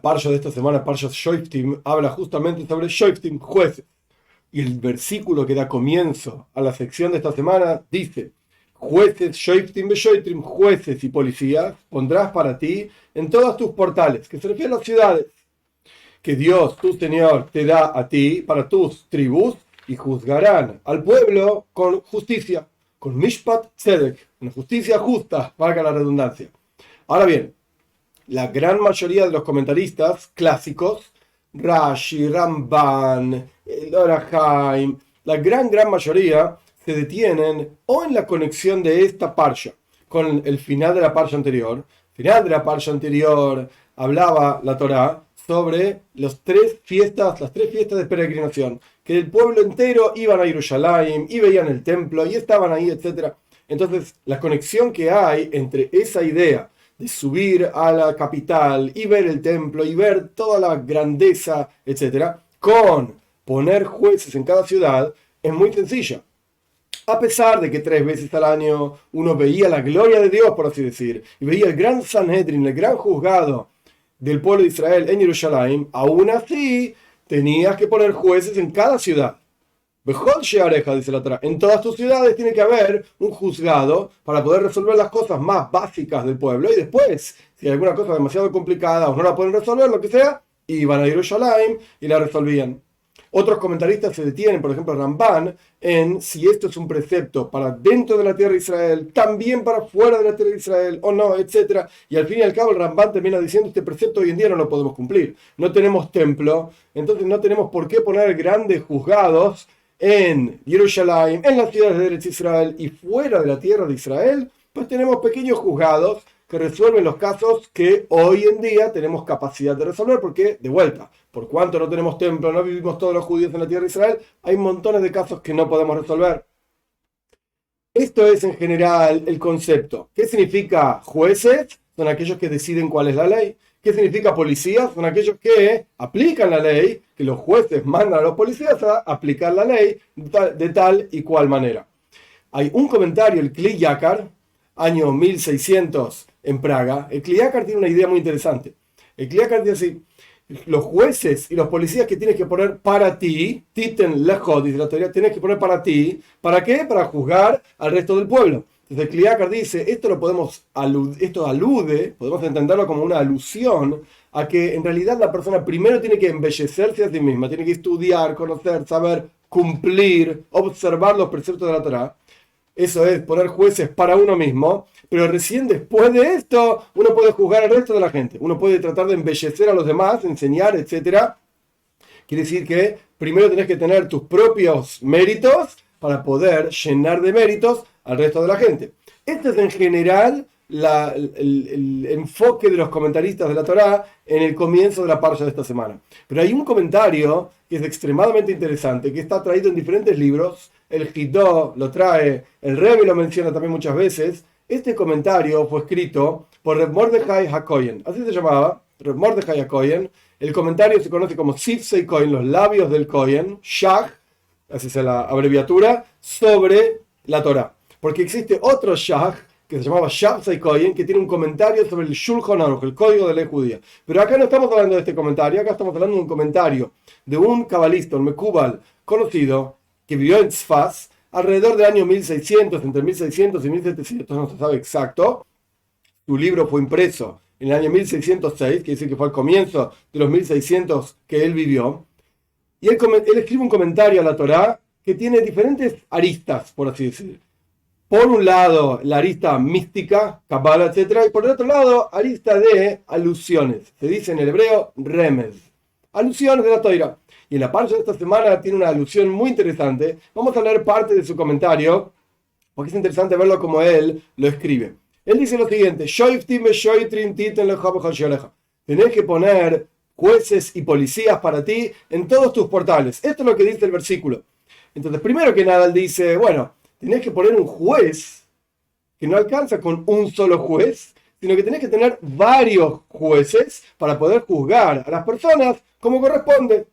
parsha de esta semana, Parsha Shoftim, habla justamente sobre Shoftim, jueces. Y el versículo que da comienzo a la sección de esta semana dice: jueces, Shoftim Beshoitrim, jueces y policías pondrás para ti en todos tus portales, que se refiere a las ciudades que Dios, tu Señor, te da a ti para tus tribus, y juzgarán al pueblo con justicia, con Mishpat Tzedek, una justicia justa, valga la redundancia. Ahora bien, la gran mayoría de los comentaristas clásicos, Rashi, Ramban, el Orahaim, la gran mayoría se detienen o en la conexión de esta parsha con el final de la parsha anterior. Final de la parsha anterior hablaba la Torá sobre las tres fiestas de peregrinación, que el pueblo entero iban a Jerusalén y veían el templo y estaban ahí, etc. Entonces, la conexión que hay entre esa idea de subir a la capital y ver el templo y ver toda la grandeza, etc., con poner jueces en cada ciudad, es muy sencilla. A pesar de que 3 veces al año uno veía la gloria de Dios, por así decir, y veía el gran Sanhedrin, el gran juzgado del pueblo de Israel en Jerusalén, aún así tenías que poner jueces en cada ciudad. Bejol Sheareja, dice la Torá, en todas tus ciudades tiene que haber un juzgado para poder resolver las cosas más básicas del pueblo, y después, si hay alguna cosa demasiado complicada o no la pueden resolver, lo que sea, iban a Jerusalén y la resolvían. Otros comentaristas se detienen, por ejemplo Ramban, en si esto es un precepto para dentro de la tierra de Israel, también para fuera de la tierra de Israel o no, etc. Y al fin y al cabo el Ramban termina diciendo: este precepto hoy en día no lo podemos cumplir. No tenemos templo, entonces no tenemos por qué poner grandes juzgados en Jerusalén, en las ciudades de Eretz Israel, y fuera de la tierra de Israel, pues tenemos pequeños juzgados que resuelven los casos que hoy en día tenemos capacidad de resolver, porque, de vuelta, por cuanto no tenemos templo, no vivimos todos los judíos en la tierra de Israel, hay montones de casos que no podemos resolver. Esto es en general el concepto. ¿Qué significa jueces? Son aquellos que deciden cuál es la ley. ¿Qué significa policías? Son aquellos que aplican la ley, que los jueces mandan a los policías a aplicar la ley de tal y cual manera. Hay un comentario, el Kli Yakar, año 1600 en Praga. El Kli Yakar tiene una idea muy interesante. El Kli Yakar dice así: los jueces y los policías que tienes que poner para ti, titen lejos, dice la teoría, tienes que poner para ti. ¿Para qué? Para juzgar al resto del pueblo. Entonces el Kli Yakar dice, esto alude, podemos entenderlo como una alusión a que en realidad la persona primero tiene que embellecerse a sí misma, tiene que estudiar, conocer, saber, cumplir, observar los preceptos de la Torá. Eso es poner jueces para uno mismo, pero recién después de esto uno puede juzgar al resto de la gente, uno puede tratar de embellecer a los demás, enseñar, etc. Quiere decir que primero tenés que tener tus propios méritos para poder llenar de méritos al resto de la gente. Este es en general el enfoque de los comentaristas de la Torá en el comienzo de la parsha de esta semana. Pero hay un comentario que es extremadamente interesante, que está traído en diferentes libros. El Hidó lo trae, el Rebbe lo menciona también muchas veces. Este comentario fue escrito por Reb Mordechai HaKohen, así se llamaba, Reb Mordechai HaKohen. El comentario se conoce como Sifsei Kohen, los labios del Kohen, Shach, así es la abreviatura, sobre la Torá. Porque existe otro Shach que se llamaba Shabsai Kohen, que tiene un comentario sobre el Shulchan Aruch, el código de ley judía. Pero acá no estamos hablando de este comentario, acá estamos hablando de un comentario de un cabalista, un Mekubal conocido, que vivió en Tzfaz alrededor del año 1600, entre 1600 y 1700, no se sabe exacto. Su libro fue impreso en el año 1606, quiere decir que fue al comienzo de los 1600 que él vivió. Y él escribe un comentario a la Torá que tiene diferentes aristas, por así decir. Por un lado, la arista mística, Kabbalah, etc. Y por el otro lado, arista de alusiones. Se dice en el hebreo remez. Alusiones de la Torá. Y en la parsha de esta semana tiene una alusión muy interesante. Vamos a leer parte de su comentario, porque es interesante verlo como él lo escribe. Él dice lo siguiente: tenés que poner jueces y policías para ti en todos tus portales. Esto es lo que dice el versículo. Entonces, primero que nada, él dice, bueno, tenés que poner un juez que no alcanza con un solo juez, sino que tenés que tener varios jueces para poder juzgar a las personas como corresponde,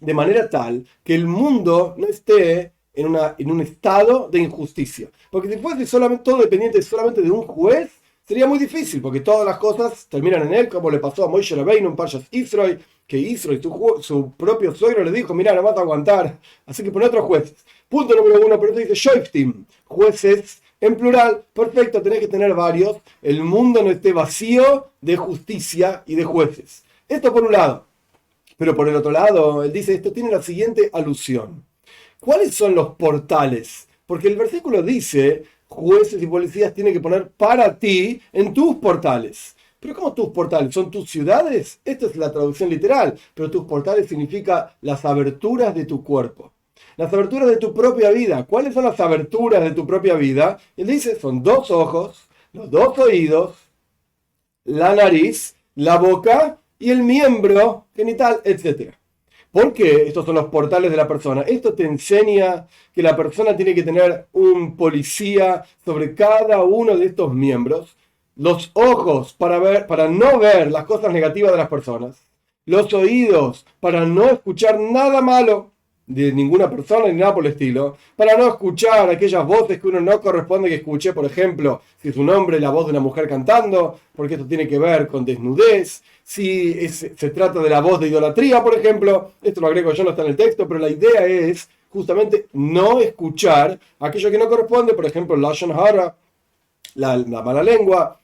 de manera tal que el mundo no esté en un estado de injusticia. Porque si fuese solamente todo dependiente solamente de un juez, sería muy difícil, porque todas las cosas terminan en él, como le pasó a Moshe Rabbeinu en Parshas Yisro, que Yisro, su propio suegro, le dijo, mira, no vas a aguantar, así que pone otros jueces. Punto número 1, pero dice Shoftim, jueces en plural, perfecto, tenés que tener varios, el mundo no esté vacío de justicia y de jueces. Esto por un lado. Pero por el otro lado, él dice, esto tiene la siguiente alusión. ¿Cuáles son los portales? Porque el versículo dice, jueces y policías tienen que poner para ti en tus portales. ¿Pero cómo tus portales? ¿Son tus ciudades? Esta es la traducción literal, pero tus portales significa las aberturas de tu cuerpo. Las aberturas de tu propia vida. ¿Cuáles son las aberturas de tu propia vida? Él dice, son 2 ojos, los 2 oídos, la nariz, la boca y el miembro genital, etc. ¿Por qué estos son los portales de la persona? Esto te enseña que la persona tiene que tener un policía sobre cada uno de estos miembros. Los ojos para no ver las cosas negativas de las personas. Los oídos para no escuchar nada malo de ninguna persona ni nada por el estilo. Para no escuchar aquellas voces que uno no corresponde que escuche. Por ejemplo, si es un hombre, la voz de una mujer cantando, porque esto tiene que ver con desnudez. Si se trata de la voz de idolatría, por ejemplo. Esto lo agrego yo, no está en el texto, pero la idea es justamente no escuchar aquello que no corresponde. Por ejemplo, Lashon Hara, la mala lengua.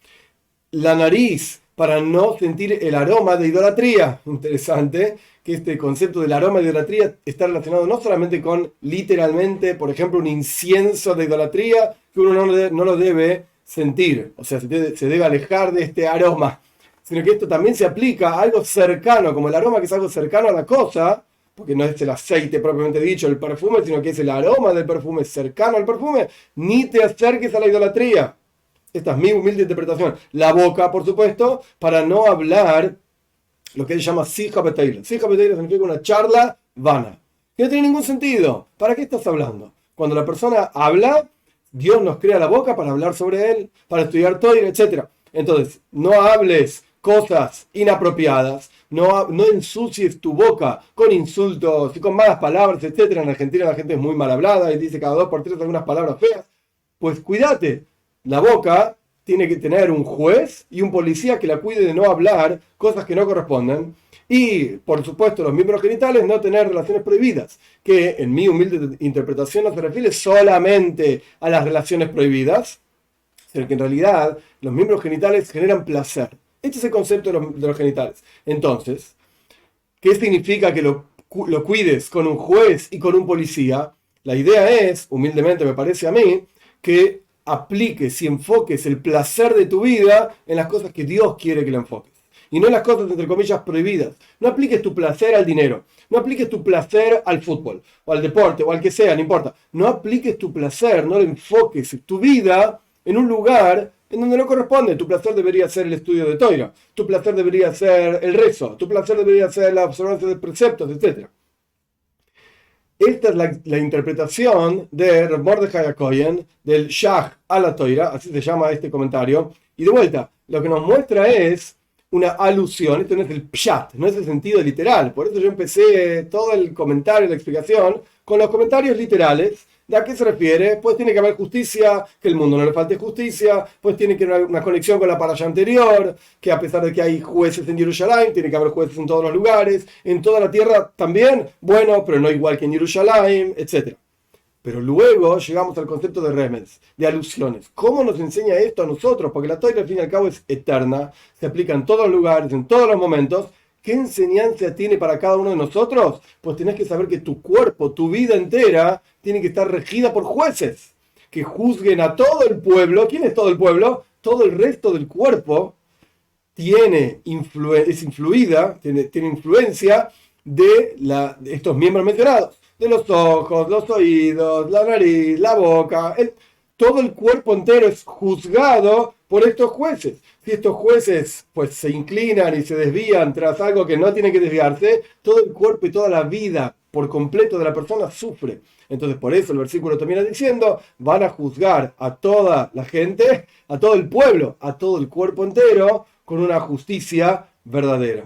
La nariz, para no sentir el aroma de idolatría. Interesante que este concepto del aroma de idolatría está relacionado no solamente con literalmente, por ejemplo, un incienso de idolatría, que uno no lo debe sentir, o sea, se debe alejar de este aroma, sino que esto también se aplica a algo cercano, como el aroma, que es algo cercano a la cosa, porque no es el aceite propiamente dicho, el perfume, sino que es el aroma del perfume cercano al perfume. Ni te acerques a la idolatría. Esta es mi humilde interpretación. La boca, por supuesto, para no hablar lo que él llama Sija Beteila. Sija Beteila significa una charla vana, que no tiene ningún sentido. ¿Para qué estás hablando? Cuando la persona habla, Dios nos crea la boca para hablar sobre él, para estudiar Torah, etc. Entonces, no hables cosas inapropiadas, no ensucies tu boca con insultos y con malas palabras, etc. En Argentina la gente es muy mal hablada y dice cada 2 por 3 algunas palabras feas. Pues cuídate. La boca tiene que tener un juez y un policía que la cuide de no hablar cosas que no corresponden. Y, por supuesto, los miembros genitales no tener relaciones prohibidas, que en mi humilde interpretación no se refiere solamente a las relaciones prohibidas, sino que en realidad los miembros genitales generan placer. Este es el concepto de los genitales. Entonces, ¿qué significa que lo cuides con un juez y con un policía? La idea es, humildemente me parece a mí, que apliques y enfoques el placer de tu vida en las cosas que Dios quiere que le enfoques. Y no en las cosas, entre comillas, prohibidas. No apliques tu placer al dinero. No apliques tu placer al fútbol, o al deporte, o al que sea, no importa. No apliques tu placer, no enfoques tu vida en un lugar en donde no corresponde. Tu placer debería ser el estudio de Torah. Tu placer debería ser el rezo. Tu placer debería ser la observancia de preceptos, etc. Esta es la interpretación de Rav Mordechai HaKohen del Shach a la Toira, así se llama este comentario. Y de vuelta, lo que nos muestra es una alusión. Esto no es el pshat, no es el sentido literal. Por eso yo empecé todo el comentario, la explicación, con los comentarios literales. ¿De a qué se refiere? Pues tiene que haber justicia, que el mundo no le falte justicia, pues tiene que haber una conexión con la parasha anterior, que a pesar de que hay jueces en Jerusalén, tiene que haber jueces en todos los lugares, en toda la tierra también, bueno, pero no igual que en Jerusalén, etc. Pero luego llegamos al concepto de remez, de alusiones. ¿Cómo nos enseña esto a nosotros? Porque la Torah al fin y al cabo es eterna, se aplica en todos los lugares, en todos los momentos. ¿Qué enseñanza tiene para cada uno de nosotros? Pues tenés que saber que tu cuerpo, tu vida entera, tiene que estar regida por jueces que juzguen a todo el pueblo. ¿Quién es todo el pueblo? Todo el resto del cuerpo tiene influencia de estos miembros mencionados. De los ojos, los oídos, la nariz, la boca. Todo el cuerpo entero es juzgado por estos jueces. Si estos jueces pues se inclinan y se desvían tras algo que no tiene que desviarse, todo el cuerpo y toda la vida por completo de la persona sufre. Entonces por eso el versículo termina diciendo, van a juzgar a toda la gente, a todo el pueblo, a todo el cuerpo entero, con una justicia verdadera.